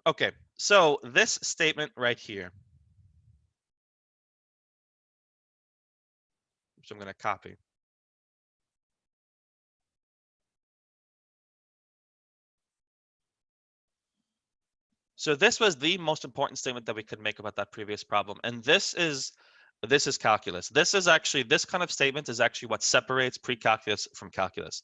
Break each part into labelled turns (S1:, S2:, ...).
S1: Okay, so this statement right here, which I'm going to copy. So this was the most important statement that we could make about that previous problem. And this is calculus. This kind of statement is actually what separates pre-calculus from calculus.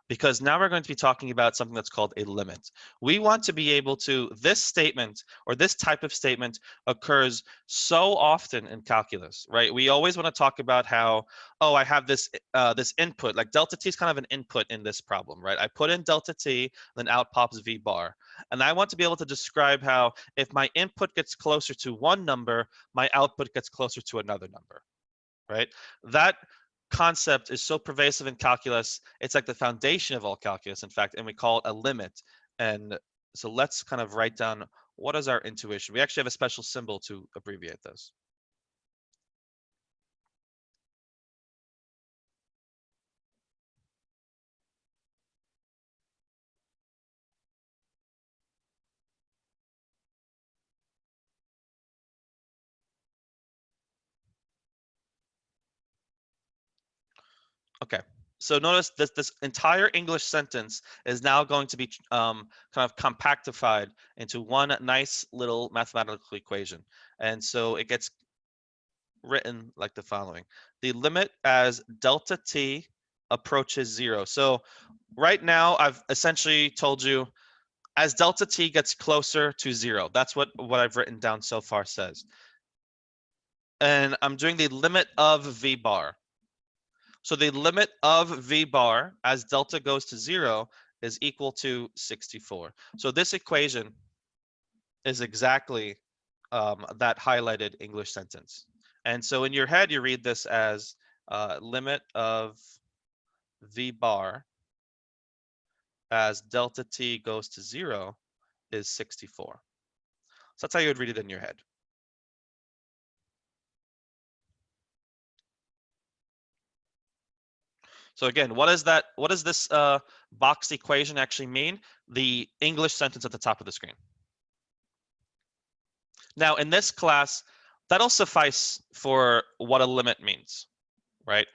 S1: Because now we're going to be talking about something that's called a limit. We want to be able to, this statement or this type of statement occurs so often in calculus, right? We always want to talk about how, oh, I have this this input, like delta t is kind of an input in this problem, right? I put in delta t, then out pops v bar. And I want to be able to describe how if my input gets closer to one number, my output gets closer to another number, right? That concept is so pervasive in calculus. It's like the foundation of all calculus, in fact, and we call it a limit. And so let's kind of write down what is our intuition. We actually have a special symbol to abbreviate this. Okay, so notice this entire English sentence is now going to be kind of compactified into one nice little mathematical equation. And so it gets written like the following. The limit as delta t approaches 0. So right now I've essentially told you as delta t gets closer to 0. That's what I've written down so far says. And I'm doing the limit of v bar. So the limit of v bar as delta goes to 0 is equal to 64. So this equation is exactly that highlighted English sentence. And so in your head, you read this as limit of v bar as delta t goes to 0 is 64. So that's how you would read it in your head. So again, what is that? What does this boxed equation actually mean? The English sentence at the top of the screen. Now, in this class, that'll suffice for what a limit means, right?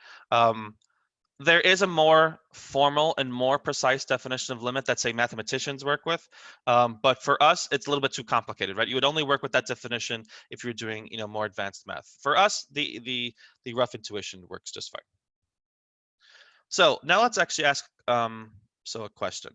S1: There is a more formal and more precise definition of limit that, say, mathematicians work with, but for us, it's a little bit too complicated, right? You would only work with that definition if you're doing, more advanced math. For us, the rough intuition works just fine. So now let's actually ask a question.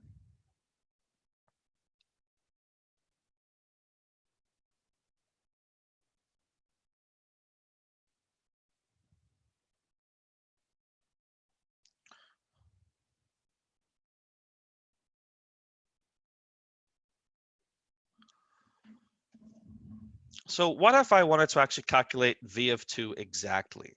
S1: So what if I wanted to actually calculate v of 2 exactly?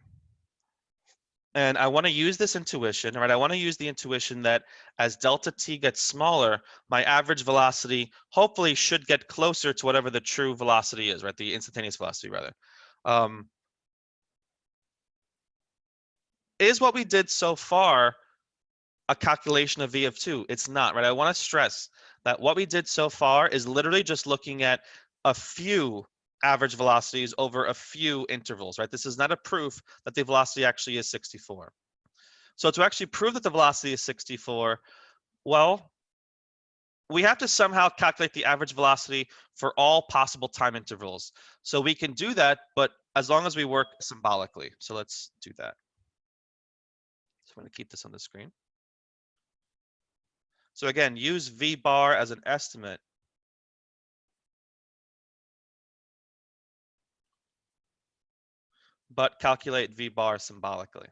S1: And I want to use this intuition, right? I want to use the intuition that as delta t gets smaller, my average velocity hopefully should get closer to whatever the true velocity is, right? The instantaneous velocity, rather. Is what we did so far a calculation of v of 2? It's not, right? I want to stress that what we did so far is literally just looking at a few average velocities over a few intervals, right? This is not a proof that the velocity actually is 64. So to actually prove that the velocity is 64, well, we have to somehow calculate the average velocity for all possible time intervals. So we can do that, but as long as we work symbolically. So let's do that. So I'm going to keep this on the screen. So again, use v bar as an estimate. But calculate v bar symbolically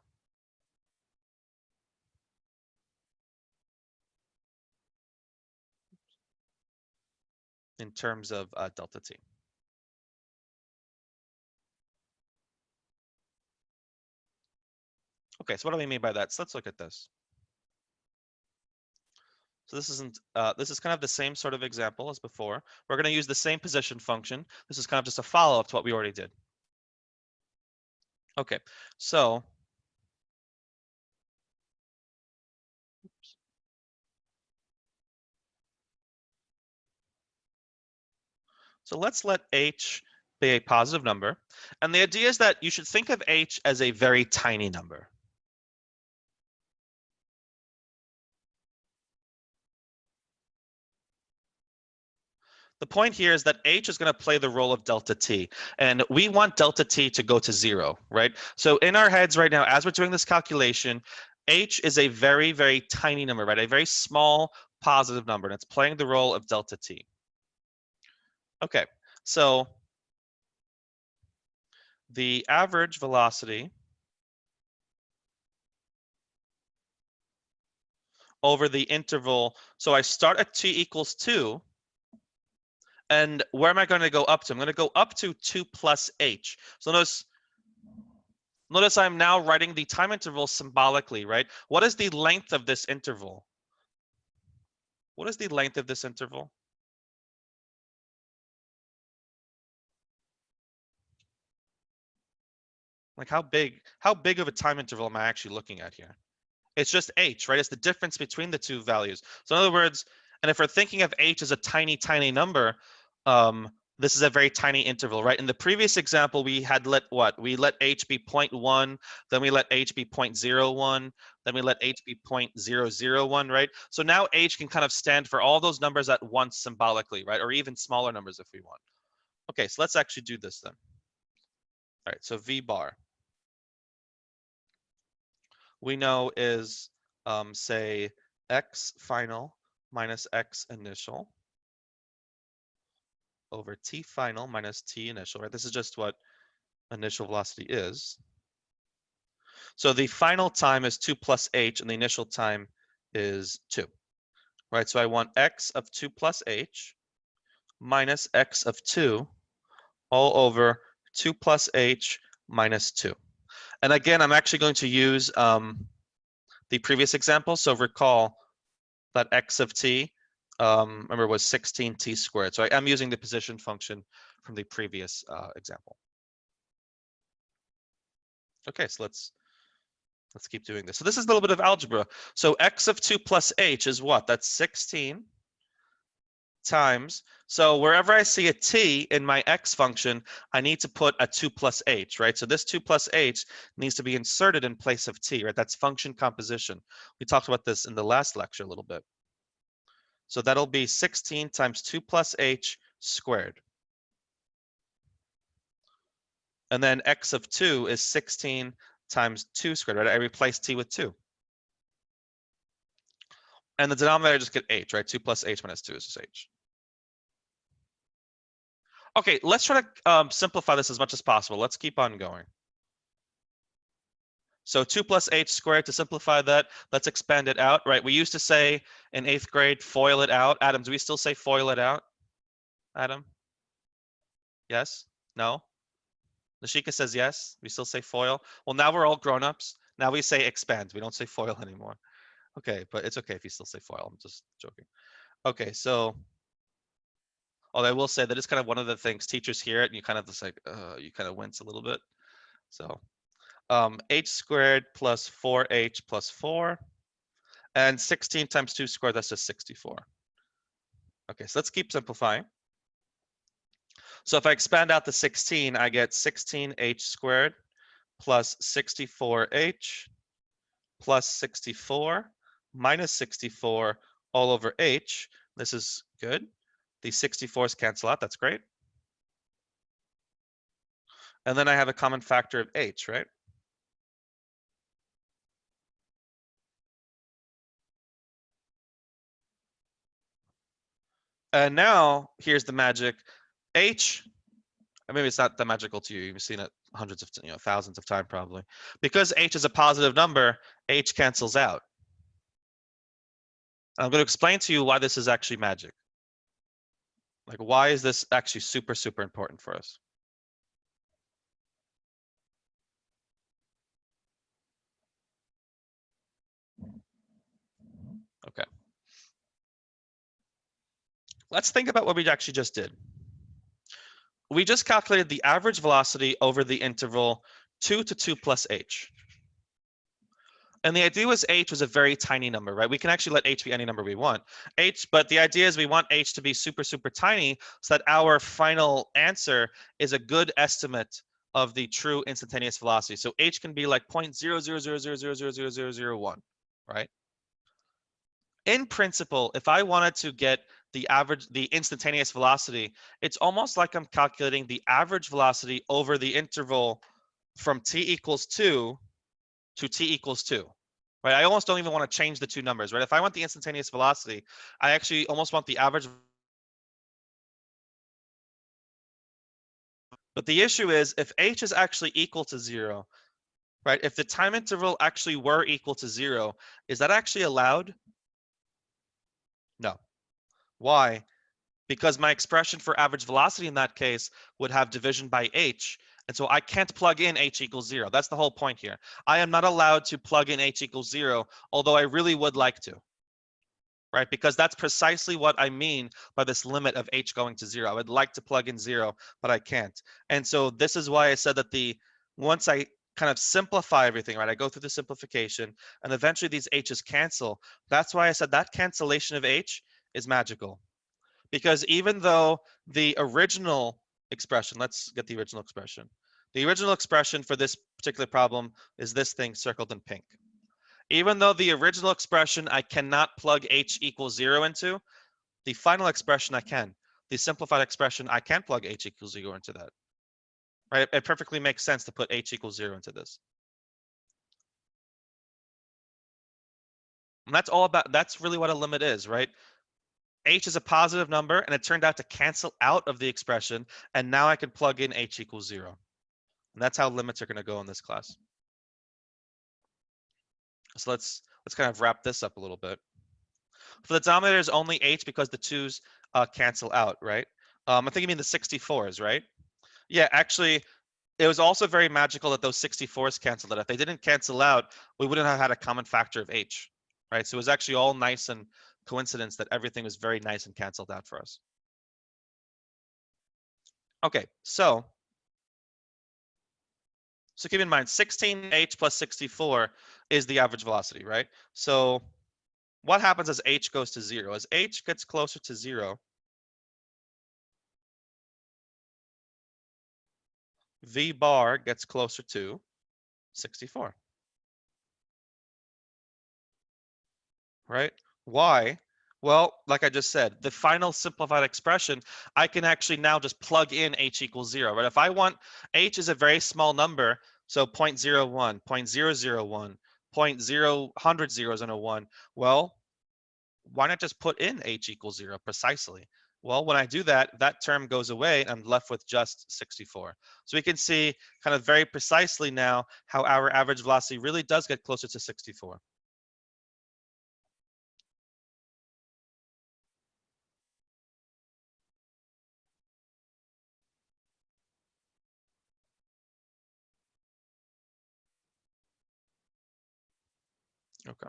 S1: in terms of delta t. Okay, so what do we mean by that? So let's look at this. So this is kind of the same sort of example as before. We're going to use the same position function. This is kind of just a follow-up to what we already did. Okay, so So let's let h be a positive number. And the idea is that you should think of h as a very tiny number. The point here is that h is going to play the role of delta t, and we want delta t to go to 0, right? So in our heads right now, as we're doing this calculation, h is a very, very tiny number, right? A very small positive number, and it's playing the role of delta t. Okay, so the average velocity over the interval, so I start at t equals 2, and where am I going to go up to? I'm going to go up to 2 plus h. So notice I'm now writing the time interval symbolically, right? What is the length of this interval? What is the length of this interval? Like how big of a time interval am I actually looking at here? It's just h, right? It's the difference between the two values. So in other words, and if we're thinking of h as a tiny, tiny number, this is a very tiny interval, right? In the previous example, we had let what? We let h be 0.1, then we let h be 0.01, then we let h be 0.001, right? So now h can kind of stand for all those numbers at once symbolically, right? Or even smaller numbers if we want. Okay, so let's actually do this then. All right, so v bar we know is, say, x final minus x initial over t final minus t initial, right? This is just what initial velocity is. So the final time is 2 plus h, and the initial time is 2, right? So I want x of 2 plus h minus x of 2 all over 2 plus h minus 2. And again, I'm actually going to use the previous example. So recall that x of t, remember, was 16t squared. So I'm using the position function from the previous example. Okay, so let's keep doing this. So this is a little bit of algebra. So x of 2 plus h is what? That's 16 times. So wherever I see a t in my x function, I need to put a 2 plus h, right? So this 2 plus h needs to be inserted in place of t, right? That's function composition. We talked about this in the last lecture a little bit. So that'll be 16 times 2 plus h squared. And then x of 2 is 16 times 2 squared, right? I replace t with 2. And the denominator just get h, right? 2 plus h minus 2 is just h. Okay, let's try to simplify this as much as possible. Let's keep on going. So 2 plus h squared, to simplify that, let's expand it out, right? We used to say in 8th grade, FOIL it out. Adam, do we still say FOIL it out? Adam? Yes? No? Nashika says yes. We still say FOIL. Well, now we're all grown-ups. Now we say expand. We don't say FOIL anymore. Okay, but it's okay if you still say FOIL. I'm just joking. Okay, so although I will say that is kind of one of the things teachers hear it and you kind of just like, you kind of wince a little bit. So h squared plus 4h plus 4, and 16 times 2 squared, that's just 64. Okay, so let's keep simplifying. So if I expand out the 16, I get 16h squared plus 64h plus 64 minus 64 all over h. This is good. These 64s cancel out. That's great. And then I have a common factor of h, right? And now here's the magic. H, maybe it's not that magical to you. You've seen it hundreds of, thousands of times probably. Because h is a positive number, h cancels out. I'm going to explain to you why this is actually magic. Like, why is this actually super, super important for us? Okay. Let's think about what we actually just did. We just calculated the average velocity over the interval 2 to 2 plus h. And the idea was h was a very tiny number, right? We can actually let h be any number we want. But the idea is we want h to be super, super tiny so that our final answer is a good estimate of the true instantaneous velocity. So h can be like 0.00000000001, right? In principle, if I wanted to get the instantaneous velocity, it's almost like I'm calculating the average velocity over the interval from t equals 2 to t equals 2, right? I almost don't even want to change the two numbers, right? If I want the instantaneous velocity, I actually almost want the average. But the issue is if h is actually equal to 0, right? If the time interval actually were equal to 0, is that actually allowed? No. Why? Because my expression for average velocity in that case would have division by h. And so I can't plug in h equals 0. That's the whole point here. I am not allowed to plug in h equals 0, although I really would like to, right? Because that's precisely what I mean by this limit of h going to 0. I would like to plug in 0, but I can't. And so this is why I said that once I kind of simplify everything, right? I go through the simplification and eventually these h's cancel. That's why I said that cancellation of h is magical. Because even though the original expression, let's get the original expression. The original expression for this particular problem is this thing circled in pink. Even though the original expression I cannot plug h equals 0 into, the final expression I can. The simplified expression, I can plug h equals 0 into that. Right? It perfectly makes sense to put h equals 0 into this. And that's really what a limit is, right? H is a positive number, and it turned out to cancel out of the expression, and now I can plug in h equals 0. And that's how limits are going to go in this class. So let's kind of wrap this up a little bit. For the denominator is only h because the 2's cancel out, right? I think you mean the 64s, right? Yeah, actually, it was also very magical that those 64s canceled out. If they didn't cancel out, we wouldn't have had a common factor of h, right? So it was actually all nice and coincidence that everything was very nice and canceled out for us. Okay, so keep in mind 16h plus 64 is the average velocity, right? So what happens as h goes to 0? As h gets closer to 0, v bar gets closer to 64, right? Why? Well, like I just said, the final simplified expression, I can actually now just plug in h equals 0, right? If I want, h is a very small number, so 0.01, 0.001, 0.0 zeros and a 1. Well, why not just put in h equals 0 precisely? Well, when I do that, that term goes away and I'm left with just 64. So we can see kind of very precisely now how our average velocity really does get closer to 64. Okay.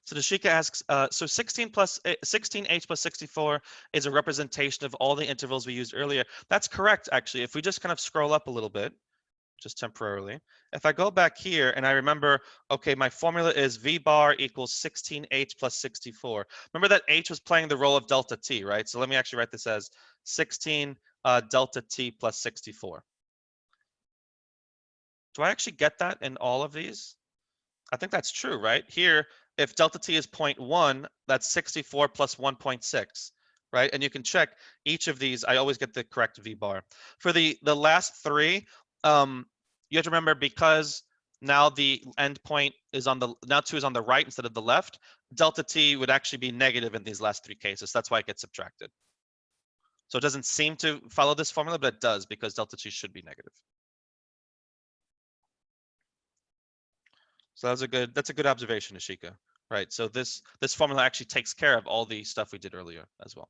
S1: So Dashika asks, so 16h plus 64 is a representation of all the intervals we used earlier. That's correct, actually. If we just kind of scroll up a little bit, just temporarily. If I go back here and I remember, okay, my formula is v bar equals 16h plus 64. Remember that h was playing the role of delta t, right? So let me actually write this as 16 delta t plus 64. Do I actually get that in all of these? I think that's true, right? Here, if delta t is 0.1, that's 64 plus 1.6, right? And you can check each of these. I always get the correct v bar. For the last three, you have to remember because now the endpoint is now 2 is on the right instead of the left, delta t would actually be negative in these last three cases. That's why it gets subtracted. So it doesn't seem to follow this formula, but it does because delta t should be negative. So that's a good observation, Ashika. Right. So this formula actually takes care of all the stuff we did earlier as well.